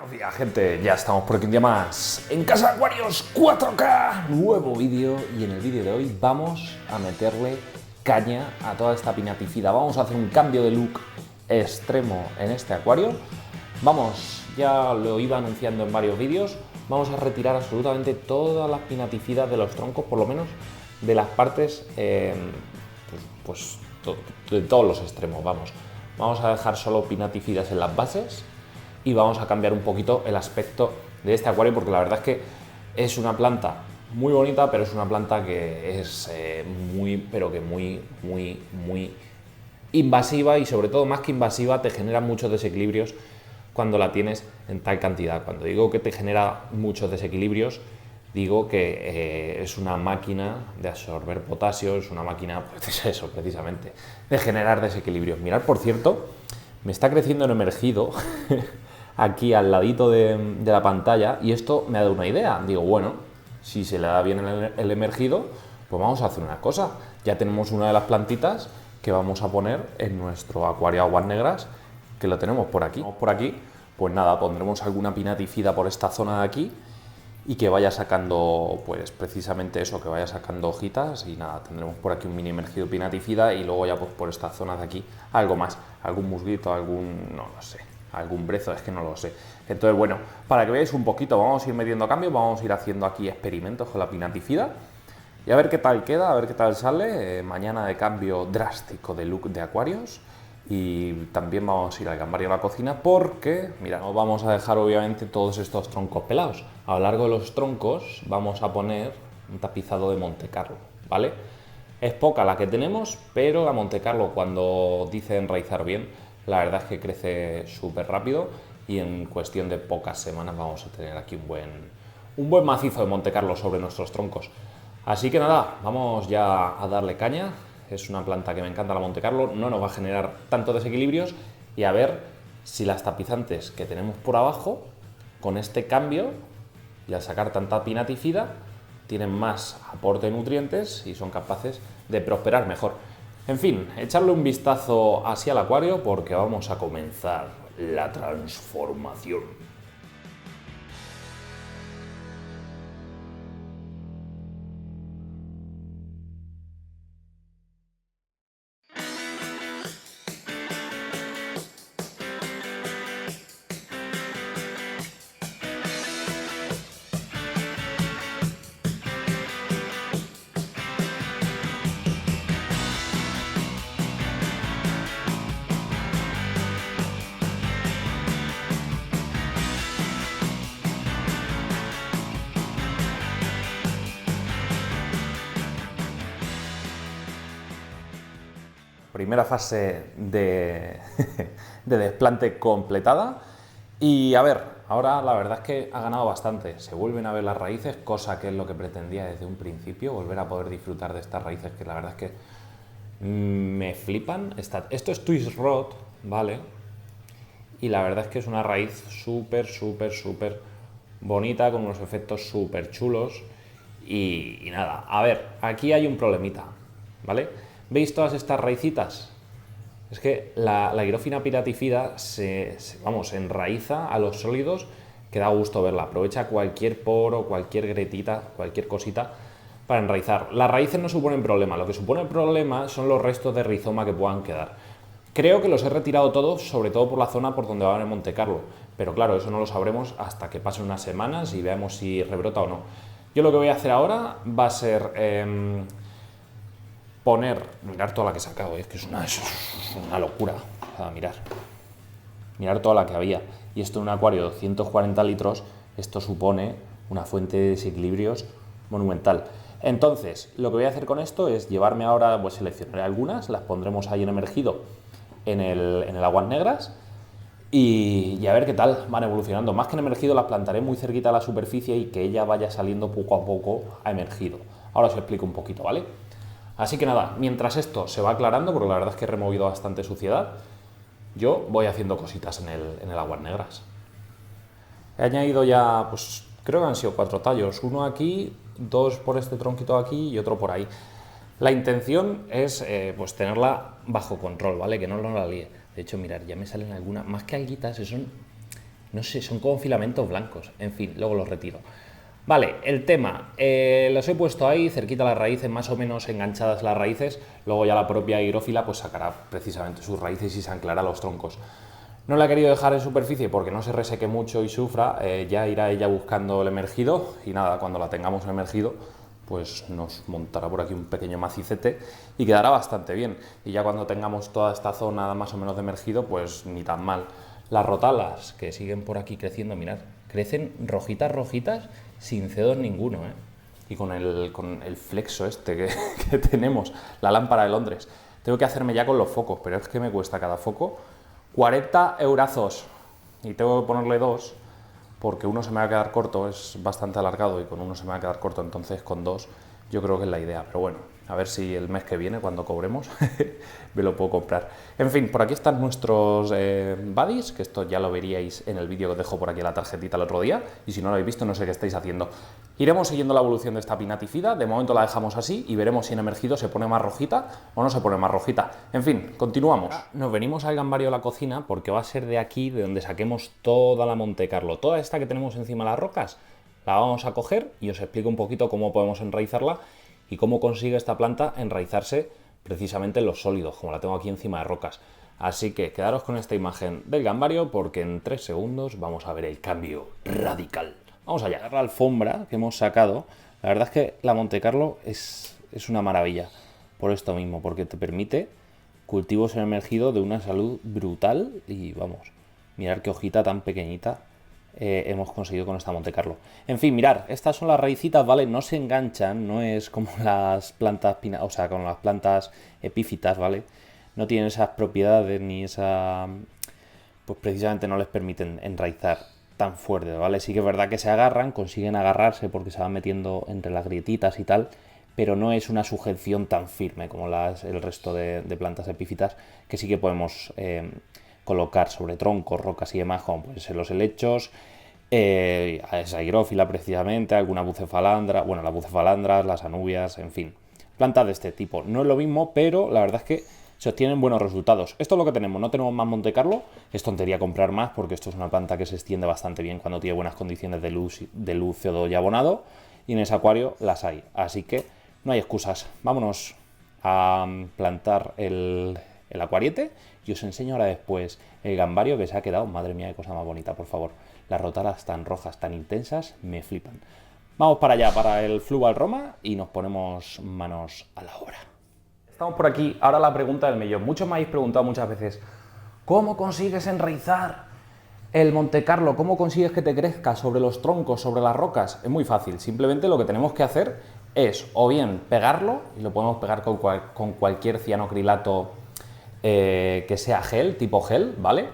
Buenos días, gente, ya estamos por aquí un día más en Casa de Acuarios 4K, nuevo vídeo, y en el vídeo de hoy vamos a meterle caña a toda esta pinatifida. Vamos a hacer un cambio de look extremo en este acuario. Vamos, ya lo iba anunciando en varios vídeos, vamos a retirar absolutamente todas las pinatifidas de los troncos, por lo menos de las partes, de todos los extremos, Vamos a dejar solo pinatifidas en las bases y vamos a cambiar un poquito el aspecto de este acuario, porque la verdad es que es una planta muy bonita, pero es una planta que es muy invasiva, y sobre todo, más que invasiva, te genera muchos desequilibrios cuando la tienes en tal cantidad. Cuando digo que te genera muchos desequilibrios, digo que es una máquina de absorber potasio, es una máquina, pues eso, precisamente, de generar desequilibrios. Mirad, por cierto, me está creciendo en emergido aquí al ladito de la pantalla, y esto me ha dado una idea. Digo, bueno, si se le da bien el emergido, pues vamos a hacer una cosa. Ya tenemos una de las plantitas que vamos a poner en nuestro acuario aguas negras, que lo tenemos por aquí. Por aquí, pues nada, pondremos alguna pinatifida por esta zona de aquí y que vaya sacando, pues precisamente eso, que vaya sacando hojitas, y nada, tendremos por aquí un mini emergido pinatifida, y luego ya pues por esta zona de aquí algo más, algún musguito, no lo sé, algún brezo, es que no lo sé. Entonces, bueno, para que veáis un poquito, vamos a ir metiendo cambios, vamos a ir haciendo aquí experimentos con la pinatifida y a ver qué tal queda, a ver qué tal sale. Mañana de cambio drástico de look de acuarios, y también vamos a ir al gambari a la cocina, porque, mira, no vamos a dejar obviamente todos estos troncos pelados. A lo largo de los troncos vamos a poner un tapizado de Monte Carlo, ¿vale? Es poca la que tenemos, pero la Monte Carlo, cuando dice enraizar bien, la verdad es que crece súper rápido, y en cuestión de pocas semanas vamos a tener aquí un buen macizo de Monte Carlo sobre nuestros troncos. Así que nada, vamos ya a darle caña. Es una planta que me encanta, la Monte Carlo, no nos va a generar tantos desequilibrios, y a ver si las tapizantes que tenemos por abajo, con este cambio y al sacar tanta pinatifida, tienen más aporte de nutrientes y son capaces de prosperar mejor. En fin, echarle un vistazo así al acuario, porque vamos a comenzar la transformación. Primera fase de, de desplante completada. Y a ver, ahora la verdad es que ha ganado bastante. Se vuelven a ver las raíces, cosa que es lo que pretendía desde un principio, volver a poder disfrutar de estas raíces, que la verdad es que me flipan. Esto es Twist Rod, ¿vale? Y la verdad es que es una raíz súper bonita, con unos efectos súper chulos. Y nada, a ver, aquí hay un problemita, ¿vale? ¿Veis todas estas raicitas? Es que la hierófina pinatifida se enraiza a los sólidos, que da gusto verla. Aprovecha cualquier poro, cualquier gretita, cualquier cosita para enraizar. Las raíces no suponen problema, lo que supone problema son los restos de rizoma que puedan quedar. Creo que los he retirado todos, sobre todo por la zona por donde va en Monte Carlo, pero claro, eso no lo sabremos hasta que pasen unas semanas y veamos si rebrota o no. Yo lo que voy a hacer ahora va a ser mirar toda la que he sacado, es que es una locura. O sea, mirar toda la que había. Y esto en un acuario de 240 litros, esto supone una fuente de desequilibrios monumental. Entonces, lo que voy a hacer con esto es llevarme ahora, pues seleccionaré algunas, las pondremos ahí en emergido en el aguas negras, y a ver qué tal van evolucionando. Más que en emergido, las plantaré muy cerquita a la superficie y que ella vaya saliendo poco a poco a emergido. Ahora os explico un poquito, ¿vale? Así que nada, mientras esto se va aclarando, porque la verdad es que he removido bastante suciedad, yo voy haciendo cositas en el aguas negras. He añadido ya, pues creo que han sido 4 tallos, uno aquí, 2 por este tronquito aquí y otro por ahí. La intención es pues tenerla bajo control, ¿vale? Que no la líe. De hecho, mirad, ya me salen algunas, más que alguitas, son no sé, son como filamentos blancos. En fin, luego los retiro. Vale, el tema, los he puesto ahí, cerquita a las raíces, más o menos enganchadas las raíces, luego ya la propia higrófila pues sacará precisamente sus raíces y se anclará a los troncos. No la he querido dejar en superficie porque no se reseque mucho y sufra, ya irá ella buscando el emergido y nada, cuando la tengamos emergido pues nos montará por aquí un pequeño macicete y quedará bastante bien. Y ya cuando tengamos toda esta zona más o menos de emergido, pues ni tan mal. Las rotalas que siguen por aquí creciendo, mirad, crecen rojitas sin cedos ninguno, ¿eh? Y con el flexo este que tenemos, la lámpara de Londres. Tengo que hacerme ya con los focos, pero es que me cuesta cada foco 40 eurazos y tengo que ponerle dos porque uno se me va a quedar corto, es bastante alargado y con uno se me va a quedar corto, entonces con dos yo creo que es la idea, pero bueno, a ver si el mes que viene, cuando cobremos, me lo puedo comprar. En fin, por aquí están nuestros buddies, que esto ya lo veríais en el vídeo que os dejo por aquí la tarjetita el otro día, y si no lo habéis visto no sé qué estáis haciendo. Iremos siguiendo la evolución de esta pinatifida, de momento la dejamos así y veremos si en emergido se pone más rojita o no se pone más rojita. En fin, continuamos. Nos venimos al gambario a la cocina porque va a ser de aquí de donde saquemos toda la Montecarlo, toda esta que tenemos encima de las rocas. La vamos a coger y os explico un poquito cómo podemos enraizarla y cómo consigue esta planta enraizarse precisamente en los sólidos, como la tengo aquí encima de rocas. Así que quedaros con esta imagen del gambario porque en 3 segundos vamos a ver el cambio radical. Vamos allá. La alfombra que hemos sacado, la verdad es que la Montecarlo es una maravilla por esto mismo, porque te permite cultivos en emergido de una salud brutal y vamos, mirar qué hojita tan pequeñita hemos conseguido con esta Montecarlo. En fin, mirar, estas son las raícitas, ¿vale? No se enganchan, no es como las plantas, o sea, con las plantas epífitas, ¿vale? No tienen esas propiedades ni esa... pues precisamente no les permiten enraizar tan fuerte, ¿vale? Sí que es verdad que se agarran, consiguen agarrarse porque se van metiendo entre las grietitas y tal, pero no es una sujeción tan firme como el resto de plantas epífitas que sí que podemos colocar sobre troncos, rocas y demás, como pueden ser los helechos, esa higrófila precisamente, alguna bucefalandra, bueno, las bucefalandras, las anubias, en fin, plantas de este tipo. No es lo mismo, pero la verdad es que se obtienen buenos resultados. Esto es lo que tenemos, no tenemos más Montecarlo, es tontería comprar más porque esto es una planta que se extiende bastante bien cuando tiene buenas condiciones de luz, CO2 y abonado, y en ese acuario las hay, así que no hay excusas. Vámonos a plantar el acuariete y os enseño ahora después el gambario que se ha quedado. Madre mía, qué cosa más bonita, por favor. Las rotalas tan rojas, tan intensas, me flipan. Vamos para allá, para el Fluval Roma y nos ponemos manos a la obra. Estamos por aquí, ahora la pregunta del millón. Muchos me habéis preguntado muchas veces, ¿cómo consigues enraizar el Montecarlo? ¿Cómo consigues que te crezca sobre los troncos, sobre las rocas? Es muy fácil, simplemente lo que tenemos que hacer es o bien pegarlo, y lo podemos pegar con cualquier cianocrilato que sea gel, tipo gel, ¿vale?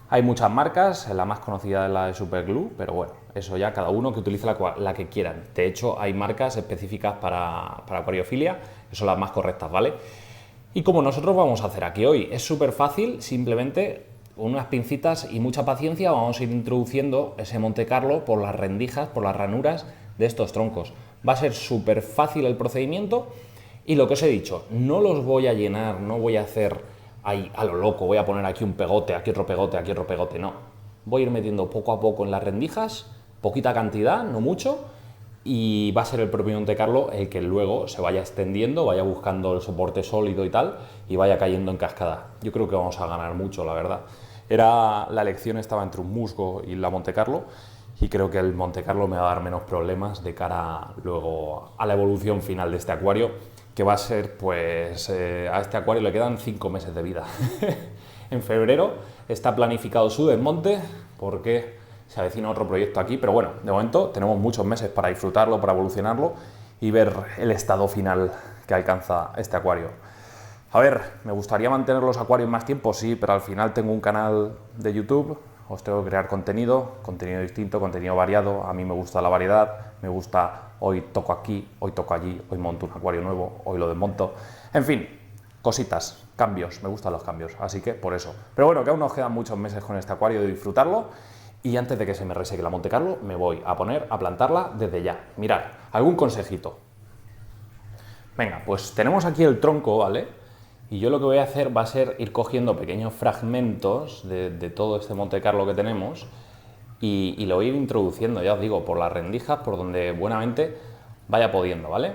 Hay muchas marcas, la más conocida es la de Superglue, pero bueno, eso ya cada uno que utilice la que quieran. De hecho, hay marcas específicas para acuariofilia, que son las más correctas, ¿vale? Y como nosotros vamos a hacer aquí hoy, es súper fácil, simplemente unas pincitas y mucha paciencia vamos a ir introduciendo ese Montecarlo por las rendijas, por las ranuras de estos troncos. Va a ser súper fácil el procedimiento y lo que os he dicho, no los voy a llenar, no voy a hacer ahí a lo loco, voy a poner aquí un pegote, aquí otro pegote, no. Voy a ir metiendo poco a poco en las rendijas, poquita cantidad, no mucho, y va a ser el propio Montecarlo el que luego se vaya extendiendo, vaya buscando el soporte sólido y tal, y vaya cayendo en cascada. Yo creo que vamos a ganar mucho, la verdad. La elección estaba entre un musgo y la Montecarlo, y creo que el Montecarlo me va a dar menos problemas de cara luego a la evolución final de este acuario, que va a ser, pues, a este acuario le quedan 5 meses de vida. En febrero está planificado su desmonte porque se avecina otro proyecto aquí, pero bueno, de momento tenemos muchos meses para disfrutarlo, para evolucionarlo y ver el estado final que alcanza este acuario. A ver, me gustaría mantener los acuarios más tiempo, sí, pero al final tengo un canal de YouTube, os tengo que crear contenido distinto, contenido variado. A mí me gusta la variedad, me gusta hoy toco aquí, hoy toco allí, hoy monto un acuario nuevo, hoy lo desmonto. En fin, cositas, cambios, me gustan los cambios, así que por eso. Pero bueno, que aún nos quedan muchos meses con este acuario de disfrutarlo y antes de que se me reseque la Montecarlo, me voy a poner a plantarla desde ya. Mirad, algún consejito. Venga, pues tenemos aquí el tronco, ¿vale? Y yo lo que voy a hacer va a ser ir cogiendo pequeños fragmentos de todo este Montecarlo que tenemos y lo voy a ir introduciendo, ya os digo, por las rendijas, por donde buenamente vaya pudiendo, ¿vale?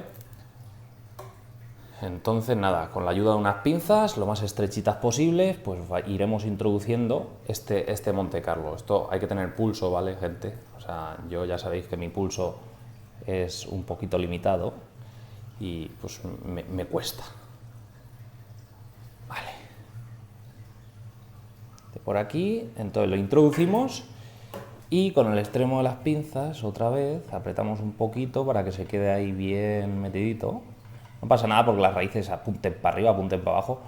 Entonces nada, con la ayuda de unas pinzas, lo más estrechitas posibles, pues iremos introduciendo este Monte Carlo. Esto hay que tener pulso, ¿vale, gente? O sea, yo ya sabéis que mi pulso es un poquito limitado y pues me cuesta. Vale. Por aquí, entonces lo introducimos y con el extremo de las pinzas, otra vez, apretamos un poquito para que se quede ahí bien metidito. No pasa nada porque las raíces apunten para arriba, apunten para abajo,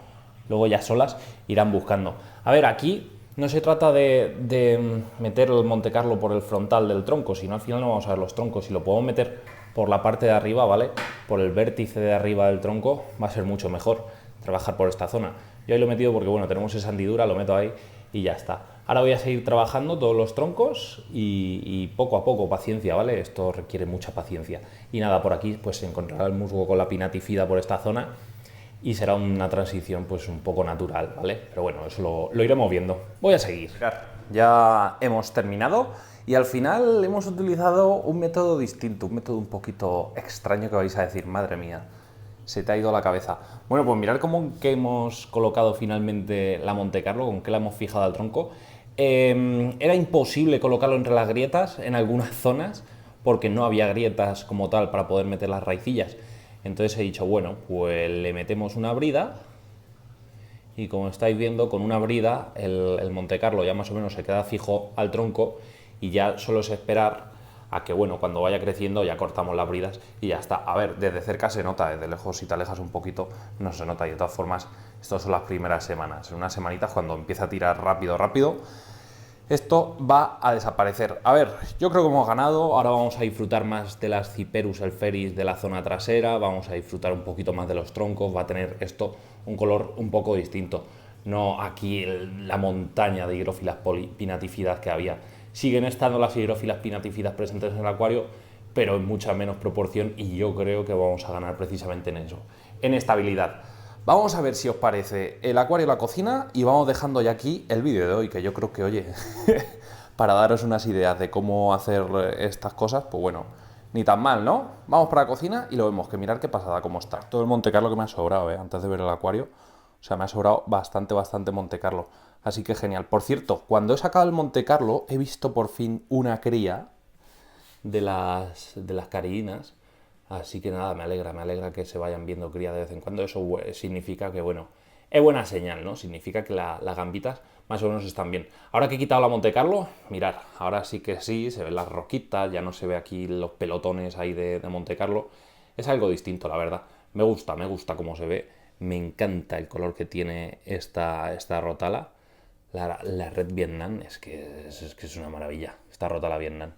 luego ya solas irán buscando. A ver, aquí no se trata de meter el Monte Carlo por el frontal del tronco, sino al final no vamos a ver los troncos. Si lo podemos meter por la parte de arriba, ¿vale? Por el vértice de arriba del tronco, va a ser mucho mejor trabajar por esta zona. Yo ahí lo he metido porque, bueno, tenemos esa hendidura, lo meto ahí y ya está. Ahora voy a seguir trabajando todos los troncos y poco a poco, paciencia, ¿vale? Esto requiere mucha paciencia. Y nada, por aquí pues se encontrará el musgo con la pinatifida por esta zona y será una transición pues un poco natural, ¿vale? Pero bueno, eso lo iremos viendo. Voy a seguir. Ya hemos terminado y al final hemos utilizado un método distinto, un método un poquito extraño que vais a decir, madre mía, se te ha ido la cabeza. Bueno, pues mirad cómo que hemos colocado finalmente la Monte Carlo, con qué la hemos fijado al tronco. Era imposible colocarlo entre las grietas en algunas zonas porque no había grietas como tal para poder meter las raicillas. Entonces he dicho, bueno, pues le metemos una brida y como estáis viendo, con una brida el Monte Carlo ya más o menos se queda fijo al tronco y ya solo es esperar a que, bueno, cuando vaya creciendo ya cortamos las bridas y ya está. A ver, desde cerca se nota, desde lejos si te alejas un poquito no se nota y de todas formas estas son las primeras semanas. En unas semanitas cuando empieza a tirar rápido, esto va a desaparecer. A ver, yo creo que hemos ganado, ahora vamos a disfrutar más de las Cyperus elferis de la zona trasera, vamos a disfrutar un poquito más de los troncos, va a tener esto un color un poco distinto. No aquí la montaña de higrófilas pinatífidas que había. Siguen estando las higrófilas pinatífidas presentes en el acuario, pero en mucha menos proporción y yo creo que vamos a ganar precisamente en eso, en estabilidad. Vamos a ver si os parece el acuario y la cocina y vamos dejando ya aquí el vídeo de hoy, que yo creo que, oye, para daros unas ideas de cómo hacer estas cosas, pues bueno, ni tan mal, ¿no? Vamos para la cocina y lo vemos, que mirad qué pasada cómo está. Todo el Monte Carlo que me ha sobrado, antes de ver el acuario, o sea, me ha sobrado bastante Monte Carlo. Así que genial. Por cierto, cuando he sacado el Monte Carlo, he visto por fin una cría de las carillinas. Así que nada, me alegra que se vayan viendo crías de vez en cuando. Eso significa que, bueno, es buena señal, ¿no? Significa que las gambitas más o menos están bien. Ahora que he quitado la Monte Carlo, mirad, ahora sí que sí, se ven las roquitas, ya no se ve aquí los pelotones ahí de Monte Carlo. Es algo distinto, la verdad. Me gusta cómo se ve. Me encanta el color que tiene esta rotala. La red Vietnam es que es una maravilla, esta rotala Vietnam.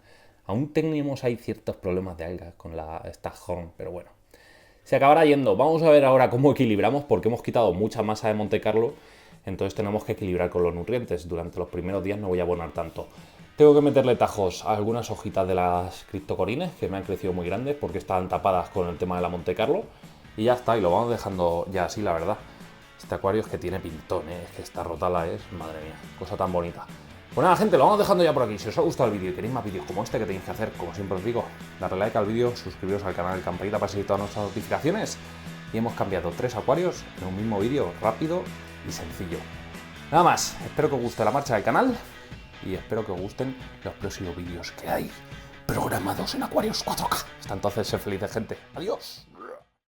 Aún tenemos ahí ciertos problemas de algas con esta horn, pero bueno, se acabará yendo. Vamos a ver ahora cómo equilibramos, porque hemos quitado mucha masa de Monte Carlo, entonces tenemos que equilibrar con los nutrientes. Durante los primeros días no voy a abonar tanto. Tengo que meterle tajos a algunas hojitas de las criptocorines, que me han crecido muy grandes, porque estaban tapadas con el tema de la Monte Carlo, y ya está, y lo vamos dejando ya así, la verdad. Este acuario es que tiene pintón, es que esta rotala es, madre mía, cosa tan bonita. Pues nada, gente, lo vamos dejando ya por aquí. Si os ha gustado el vídeo y queréis más vídeos como este, que tenéis que hacer, como siempre os digo, darle like al vídeo, suscribiros al canal, campanita para seguir todas nuestras notificaciones. Y hemos cambiado 3 acuarios en un mismo vídeo, rápido y sencillo. Nada más, espero que os guste la marcha del canal y espero que os gusten los próximos vídeos que hay programados en acuarios 4K. Hasta entonces, sed felices, gente. Adiós.